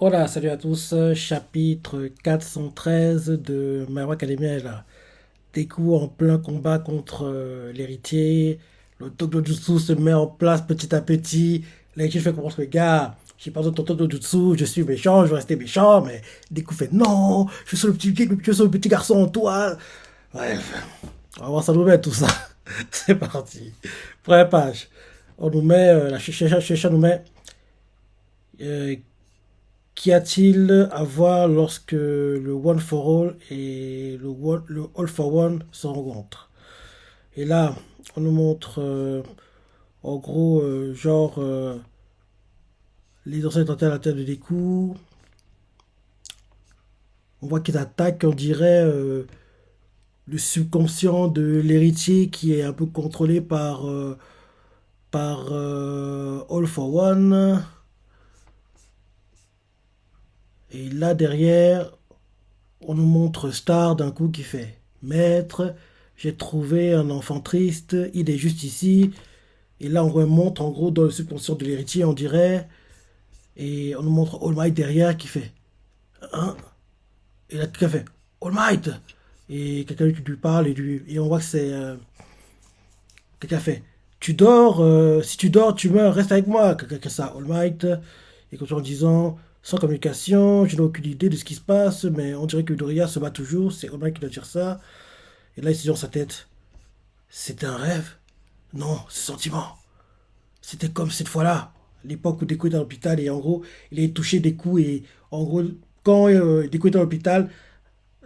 Hola, salut à tous, chapitre 413 de My Hero Academia est là. Deku en plein combat contre l'héritier, le Jutsu se met en place petit à petit, l'héritier fait comprendre que gars, j'ai pas besoin de ton Jutsu, je suis méchant, je vais rester méchant, mais Deku fait non, je suis le petit garçon, toi. Bref, on va voir ça nous met tout ça. C'est parti. Première page. On nous met, la Shisha nous met euh, Qu'y a-t-il à voir lorsque le One for All et le All for One se rencontrent? Et là, on nous montre en gros, les anciens tenter à la tête de Deku. On voit qu'ils attaquent, on dirait, le subconscient de l'héritier qui est un peu contrôlé par All for One. Et là, derrière, on nous montre Star d'un coup qui fait Maître, j'ai trouvé un enfant triste, il est juste ici. Et là, on remonte en gros dans le subconscient de l'héritier, on dirait. Et on nous montre All Might derrière qui fait Hein. Et là, quelqu'un fait All Might. Et quelqu'un qui lui parle et on voit que c'est. Quelqu'un fait Tu dors, si tu dors, tu meurs, reste avec moi. Quelqu'un fait ça, All Might. Et continue en disant Sans communication, je n'ai aucune idée de ce qui se passe, mais on dirait que Doria se bat toujours. C'est All Might qui doit dire ça. Et là, il se dit dans sa tête C'était un rêve. Non, ce sentiment. C'était comme cette fois-là, l'époque où Deku était à l'hôpital et en gros, il est touché des coups et en gros, quand Deku était à l'hôpital,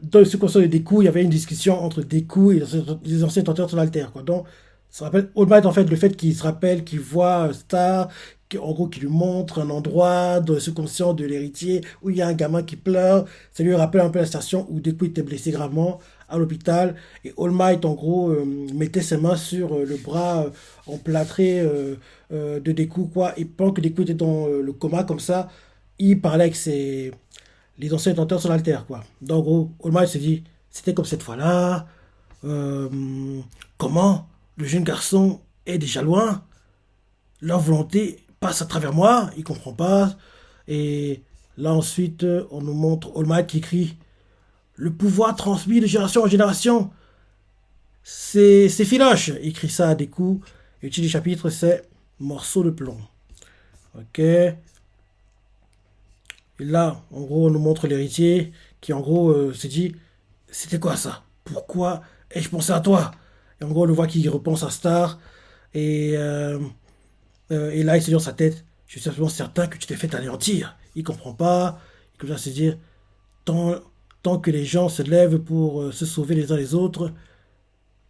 dans le subconscient de Deku, il y avait une discussion entre Deku et les anciens tenteurs sur l'Alter, quoi. Donc, ça rappelle All Might, en fait, le fait qu'il se rappelle, qu'il voit Star, en gros, qui lui montre un endroit dans le subconscient de l'héritier où il y a un gamin qui pleure. Ça lui rappelle un peu la station où Deku était blessé gravement à l'hôpital. Et All Might, en gros, mettait ses mains sur le bras emplâtré de Deku, quoi. Et pendant que Deku était dans le coma, comme ça, il parlait avec les anciens tenteurs sur l'Alter, quoi. Donc, en gros, All Might se dit, c'était comme cette fois-là. Euh, Comment le jeune garçon est déjà loin, leur volonté passe à travers moi, il comprend pas. Et là ensuite, on nous montre All Might qui crie Le pouvoir transmis de génération en génération, c'est Filoche. Il crie ça à des coups. Et le titre du chapitre, c'est Morceau de plomb. Ok. Et là, en gros, on nous montre l'héritier qui, en gros, se dit C'était quoi ça? Pourquoi ai-je pensé à toi? Et en gros, on le voit qu'il repense à Star. Et et là, il se dit dans sa tête, je suis absolument certain que tu t'es fait anéantir. Il comprend pas. Il commence à se dire, tant, tant que les gens se lèvent pour se sauver les uns les autres,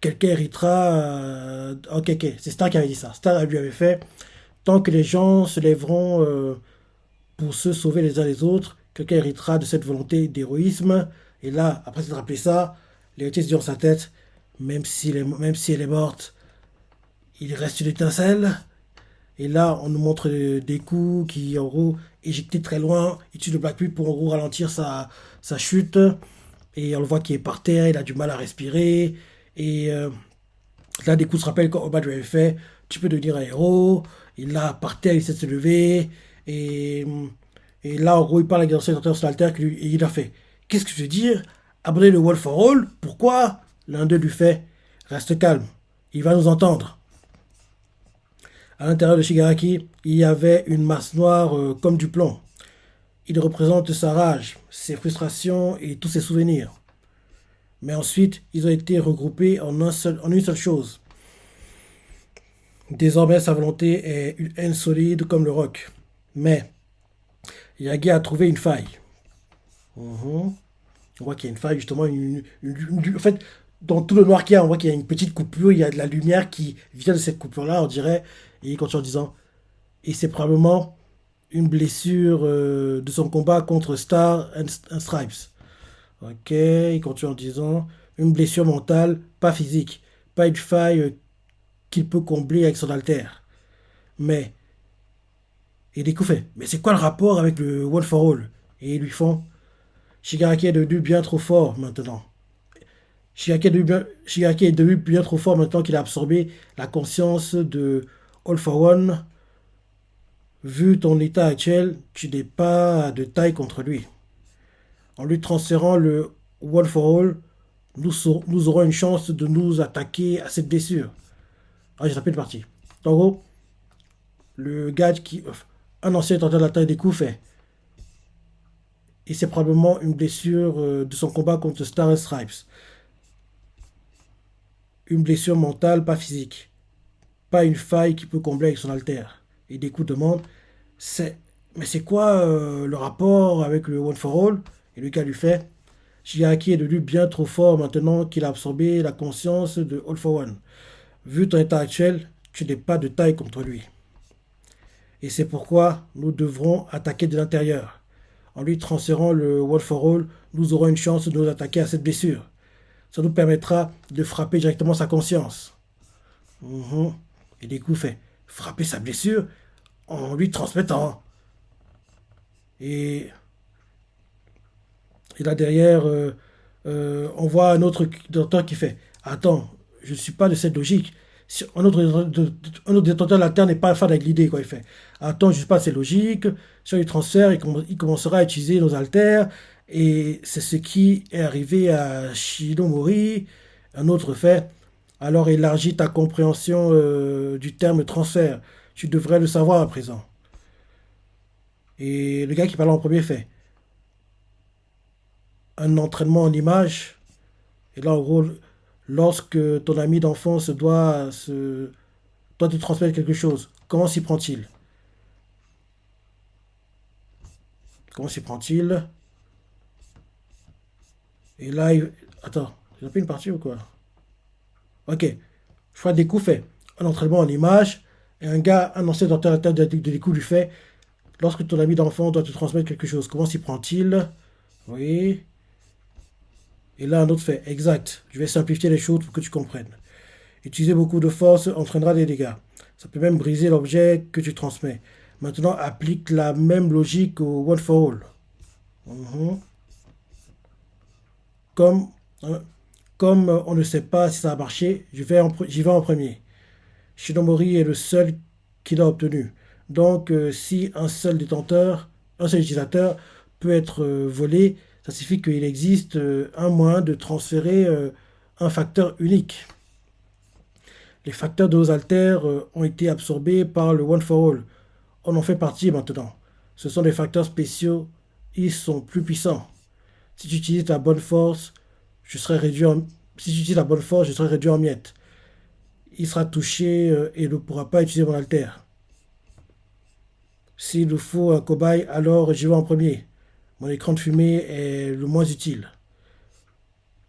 quelqu'un héritera. Ok, ok, c'est Star qui avait dit ça. Star lui avait fait, tant que les gens se lèveront pour se sauver les uns les autres, quelqu'un héritera de cette volonté d'héroïsme. Et là, après s'être rappelé ça, l'héritier se dit dans sa tête, même si elle est morte, il reste une étincelle. Et là, on nous montre des coups qui, en gros, éjectés très loin, utilisent le Black Pit pour, en gros, ralentir sa chute. Et on le voit qu'il est par terre, il a du mal à respirer. Et là, des coups se rappellent quand Obad lui avait fait Tu peux devenir un héros. Et là, par terre, il essaie de se lever. Et, et là, en gros, il parle avec l'ancien sur l'alter et il a fait Qu'est-ce que je veux dire Abandonner le Wall for All Pourquoi L'un d'eux lui fait Reste calme, il va nous entendre. À l'intérieur de Shigaraki, il y avait une masse noire comme du plomb. Il représente sa rage, ses frustrations et tous ses souvenirs. Mais ensuite, ils ont été regroupés en une seule chose. Désormais, sa volonté est une haine solide comme le roc. Mais Yagi a trouvé une faille. Mhm. On voit qu'il y a une faille, justement. En fait, dans tout le noir qu'il y a, on voit qu'il y a une petite coupure, il y a de la lumière qui vient de cette coupure-là, on dirait. Et il continue en disant Et c'est probablement une blessure de son combat contre Star and Stripes. Ok, il continue en disant une blessure mentale, pas physique, pas une faille qu'il peut combler avec son alter. Mais, et des coups fait, mais c'est quoi le rapport avec le One for All? Et ils lui font, Shigaraki est devenu bien trop fort maintenant. Shigaraki est devenu bien trop fort maintenant qu'il a absorbé la conscience de All for One Vu ton état actuel, tu n'es pas de taille contre lui. En lui transférant le One for All, nous aurons une chance de nous attaquer à cette blessure. Ah, j'ai tapé une partie. En gros, le gars qui. Un ancien tenteur de la taille des coups fait. Et c'est probablement une blessure de son combat contre Star Stripes. Une blessure mentale, pas physique. Pas une faille qui peut combler avec son alter. Et des coups demande c'est. Mais c'est quoi le rapport avec le One for All? Et le gars lui fait Shiaki est devenu bien trop fort maintenant qu'il a absorbé la conscience de All for One. Vu ton état actuel, tu n'es pas de taille contre lui. Et c'est pourquoi nous devrons attaquer de l'intérieur. En lui transférant le One for All, nous aurons une chance de nous attaquer à cette blessure. Ça nous permettra de frapper directement sa conscience. Mhm. Et du coup, fait frapper sa blessure en lui transmettant. Et, et là derrière, on voit un autre docteur qui fait attends, je ne suis pas de cette logique. Si un autre détenteur de la Terre n'est pas fan avec l'idée, quoi. Il fait attends, je ne suis pas de cette logique. Sur les transferts, il commencera à utiliser nos haltères. Et c'est ce qui est arrivé à Shinomori. Un autre fait alors élargis ta compréhension du terme transfert. Tu devrais le savoir à présent. Et le gars qui parle en premier fait un entraînement en image. Et là, en gros, lorsque ton ami d'enfance doit te transmettre quelque chose, comment s'y prend-il? Comment s'y prend-il? Et là, attends, j'ai pas une partie ou quoi? Ok, choix des coups fait un entraînement en image. Et un gars, un ancien ordinateur de coups lui fait lorsque ton ami d'enfant doit te transmettre quelque chose, comment s'y prend-il? Oui. Et là, un autre fait exact. Je vais simplifier les choses pour que tu comprennes. Utiliser beaucoup de force entraînera des dégâts. Ça peut même briser l'objet que tu transmets. Maintenant, applique la même logique au One for All. Mhm. Comme, euh, comme on ne sait pas si ça a marché, j'y vais en premier. Shinomori est le seul qui l'a obtenu. Donc, si un seul utilisateur peut être volé, ça signifie qu'il existe un moyen de transférer un facteur unique. Les facteurs de nos altères ont été absorbés par le One for All. On en fait partie maintenant. Ce sont des facteurs spéciaux. Ils sont plus puissants. Si tu utilises la bonne force, je serai réduit en... Si tu utilises la bonne force, je serai réduit en miettes. Il sera touché et ne pourra pas utiliser mon alter. S'il nous faut un cobaye, alors j'y vais en premier. Mon écran de fumée est le moins utile.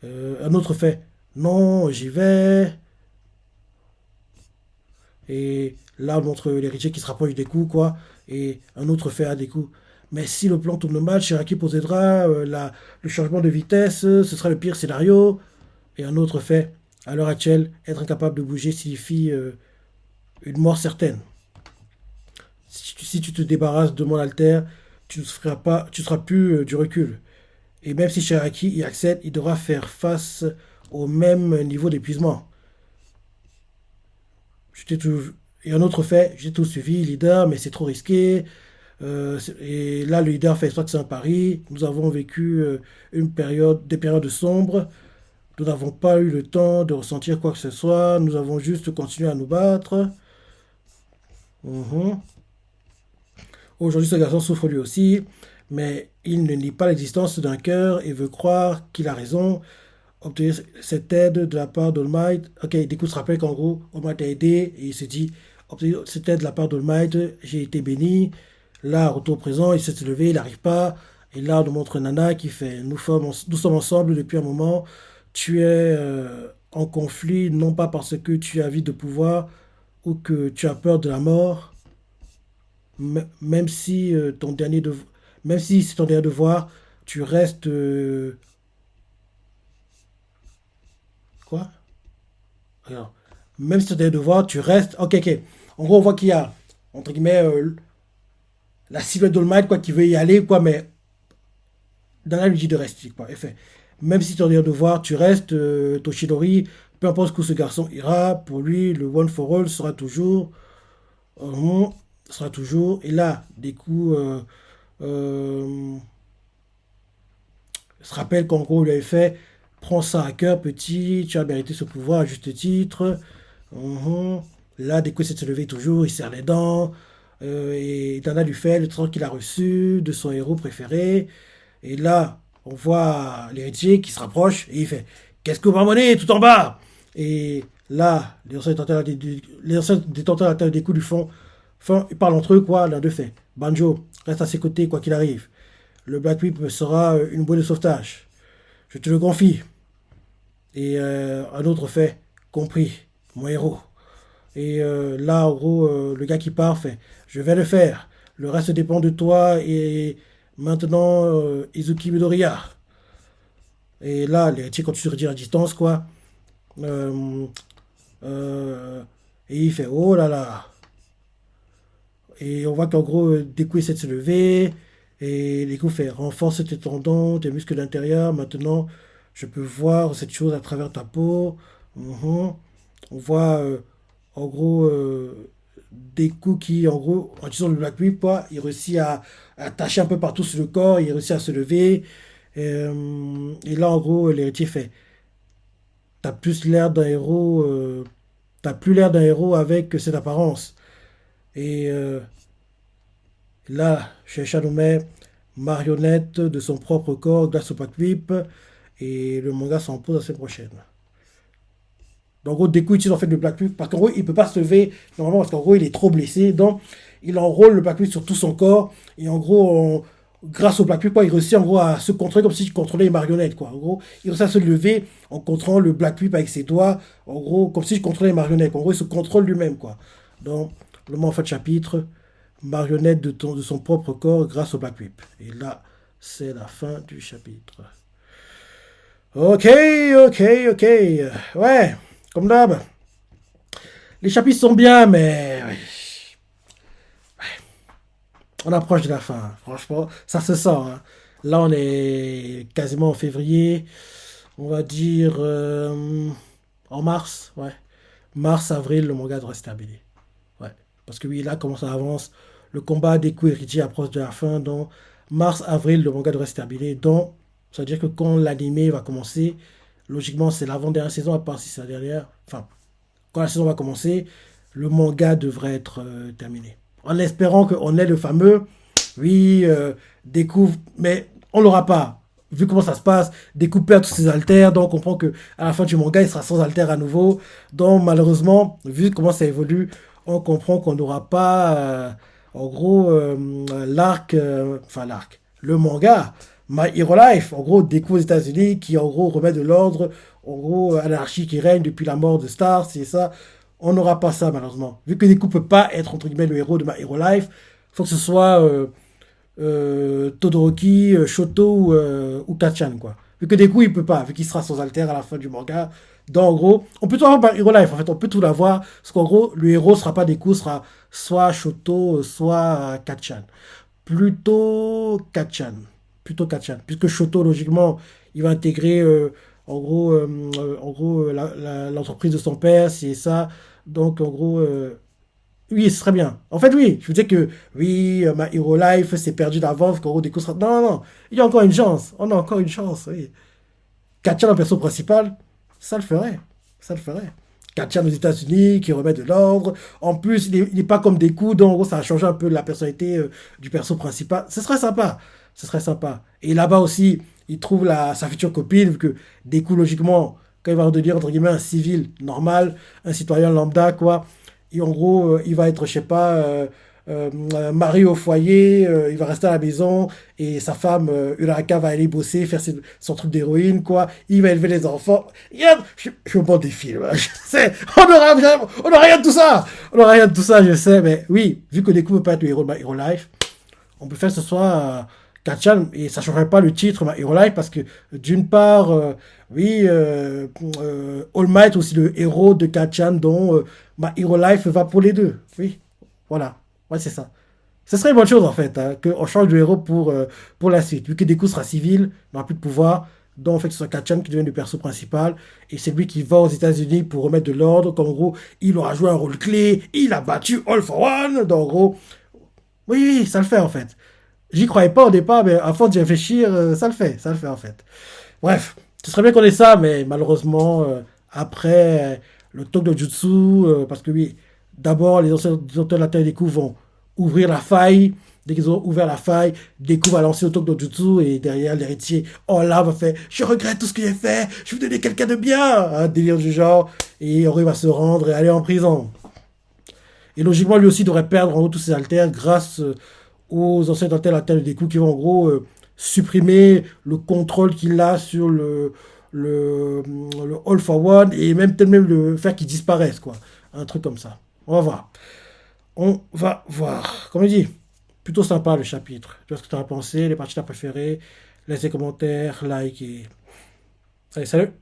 Un autre fait. Non, j'y vais. Et là, on montre l'héritier qui se rapproche des coups, quoi. Et un autre fait à des coups. Mais si le plan tourne mal, Cheraki possédera le changement de vitesse, ce sera le pire scénario. Et un autre fait, à l'heure actuelle, être incapable de bouger signifie une mort certaine. Si tu te débarrasses de mon alter, tu ne seras plus du recul. Et même si Cheraki y accède, il devra faire face au même niveau d'épuisement. Je t'ai tout... Et un autre fait, j'ai tout suivi, leader, mais c'est trop risqué. Et là, le leader fait soit que c'est un pari. Nous avons vécu des périodes sombres. Nous n'avons pas eu le temps de ressentir quoi que ce soit. Nous avons juste continué à nous battre. Mhm. Aujourd'hui, ce garçon souffre lui aussi, mais il ne nie pas l'existence d'un cœur et veut croire qu'il a raison. Obtenir cette aide de la part d'All Might. Ok, du coup, se rappelle qu'en gros, All Might a aidé et il se dit obtenir cette aide de la part d'All Might, j'ai été béni. Là, retour présent, il s'est levé, il n'arrive pas. Et là, on nous montre Nana qui fait nous sommes ensemble depuis un moment. Tu es en conflit, non pas parce que tu as envie de pouvoir ou que tu as peur de la mort, même si même si c'est ton dernier devoir, tu restes quoi? Alors, même si c'est ton dernier devoir, tu restes. Ok, ok. En gros, on voit qu'il y a entre guillemets la silhouette d'All Might quoi qui veut y aller quoi, mais dans la lui dit de rester quoi. Effet. Même si tu as de voir, tu restes Toshinori, peu importe où ce garçon ira, pour lui le one for all sera toujours euh, sera toujours. Et là, des coups, euh, se rappelle qu'en gros, il lui avait fait, prends ça à cœur, petit, tu as mérité ce pouvoir à juste titre. Mhm. Là, des coups, il s'est levé toujours, il serre les dents. Et il en a du fait le trésor qu'il a reçu de son héros préféré. Et là, on voit l'héritier qui se rapproche et il fait, qu'est-ce que vous m'amenez tout en bas? Et là, les anciens détenteurs de la terre des coups du fond, ils parlent entre eux, quoi. L'un d'eux fait, Banjo, reste à ses côtés, quoi qu'il arrive. Le Black Whip sera une bouée de sauvetage. Je te le confie. Et un autre fait, compris, mon héros. Et là, en gros, le gars qui part fait, je vais le faire. Le reste dépend de toi et maintenant, Izuki Midoriya. Et là, l'héritier continue de dire à distance, quoi. Euh, et il fait, oh là là. Et on voit qu'en gros, des coups, il essaie de se lever. Et les coups fait, renforce tes tendons, tes muscles d'intérieur. Maintenant, je peux voir cette chose à travers ta peau. Mhm. On voit, en gros, des coups qui, en gros, en utilisant le Black Whip, quoi, il réussit à attacher un peu partout sur le corps. Il réussit à se lever. Et là, en gros, l'héritier fait, t'as plus l'air d'un héros, t'as plus l'air d'un héros avec cette apparence. Et là, Shueisha nous met marionnette de son propre corps grâce au Pac-Whip. Et le manga s'en pose la semaine prochaine. Donc, en gros, Deku utilise en fait le Black Whip parce qu'en gros, il ne peut pas se lever normalement parce qu'en gros, il est trop blessé. Donc, il enrôle le Black Whip sur tout son corps. Et en gros, grâce au Black Whip, quoi, il réussit en gros à se contrôler comme s'il contrôlait une marionnette. Quoi. En gros, il réussit à se lever en contrôlant le Black Whip avec ses doigts. En gros, comme si je contrôlais une marionnette. En gros, il se contrôle lui-même. Quoi. Donc, le moment en fait chapitre, marionnette de son propre corps grâce au Black Whip. Et là, c'est la fin du chapitre. Ok, ok, ok. Ouais, comme d'hab. Les chapitres sont bien, mais ouais, on approche de la fin. Franchement, ça se sent. Hein. Là, on est quasiment en février. On va dire en mars. Ouais. Mars, avril, le manga devrait se terminer. Ouais. Parce que oui, là, comment ça avance. Le combat des coups héritiers approche de la fin. Donc, mars, avril, le manga devrait se terminer. Donc, ça veut dire que quand l'animé va commencer, logiquement, c'est l'avant-dernière saison, à part si c'est la dernière. Enfin, quand la saison va commencer, le manga devrait être terminé. En espérant qu'on ait le fameux, oui, découvre, mais on l'aura pas. Vu comment ça se passe, découpe perd tous ses haltères, donc on comprend que à la fin du manga, il sera sans haltères à nouveau. Donc malheureusement, vu comment ça évolue, on comprend qu'on n'aura pas, en gros, l'arc, le manga, My Hero Life, en gros, découvre aux États-Unis, qui en gros remet de l'ordre, en gros, à l'anarchie qui règne depuis la mort de Star, c'est ça. On n'aura pas ça, malheureusement. Vu que Deku peut pas être, entre guillemets, le héros de My Hero Life, il faut que ce soit Todoroki, Shoto ou Kachan, quoi. Vu que Deku, il peut pas, vu qu'il sera sans alter à la fin du manga. Donc, en gros, on peut tout avoir par Hero Life, en fait, on peut tout l'avoir. Parce qu'en gros, le héros sera pas Deku, sera soit Shoto, soit Kachan. Plutôt Kachan. Plutôt Kachan. Puisque Shoto, logiquement, il va intégrer, en gros l'entreprise de son père, c'est ça. Donc, en gros, oui, ce serait bien. En fait, oui, je vous disais que, oui, ma Hero Life s'est perdu d'avance, qu'en gros, des coups sera... Non, non, non, il y a encore une chance. On a encore une chance, oui. Katya, le perso principal, ça le ferait. Ça le ferait. Katya aux États-Unis, qui remet de l'ordre. En plus, il n'est pas comme des coups, donc en gros, ça a changé un peu la personnalité du perso principal. Ce serait sympa. Ce serait sympa. Et là-bas aussi, il trouve sa future copine, vu que des coups, logiquement, quand il va redevenir, entre guillemets, un civil normal, un citoyen lambda, quoi. Et en gros, il va être, je sais pas, mari au foyer, il va rester à la maison et sa femme, Uraraka, va aller bosser, faire son truc d'héroïne, quoi. Il va élever les enfants. Regarde, je me des films, hein, je sais. On n'aura rien de tout ça. On n'aura rien de tout ça, je sais. Mais oui, vu que Deku ne peut pas être le héros de My Hero Life, on peut faire que ce soit Kachan et ça ne changerait pas le titre My Hero Life parce que d'une part, oui, All Might aussi le héros de Kachan dont My Hero Life va pour les deux. Oui, voilà. Ouais, c'est ça. Ce serait une bonne chose en fait, hein, qu'on change de héros pour la suite. Vu que Deku sera civil, il n'aura plus de pouvoir. Donc en fait, ce sera Kachan qui devient le perso principal. Et c'est lui qui va aux États-Unis pour remettre de l'ordre. Comme en gros, il aura joué un rôle clé. Il a battu All for One. Donc en gros, Oui, oui, ça le fait en fait. J'y croyais pas au départ, mais à force d'y réfléchir, ça le fait en fait. Bref, ce serait bien qu'on ait ça, mais malheureusement, après le talk de Jutsu, parce que oui, d'abord, les anciens auteurs de la Terre des coups vont ouvrir la faille. Dès qu'ils ont ouvert la faille, Deku va lancer le talk de Jutsu et derrière l'héritier, oh là, va faire je regrette tout ce que j'ai fait, je vais donner quelqu'un de bien, un délire du genre, et Ori va se rendre et aller en prison. Et logiquement, lui aussi devrait perdre en gros tous ses alters grâce aux anciens alters la des coups qui vont en gros supprimer le contrôle qu'il a sur le All for One et même peut-être même le faire qu'il disparaisse, quoi. Un truc comme ça. On va voir. On va voir. Comme je dis, plutôt sympa le chapitre. Tu vois ce que tu as pensé, les parties que tu as préférées. Laisse des commentaires, like et. Allez, salut!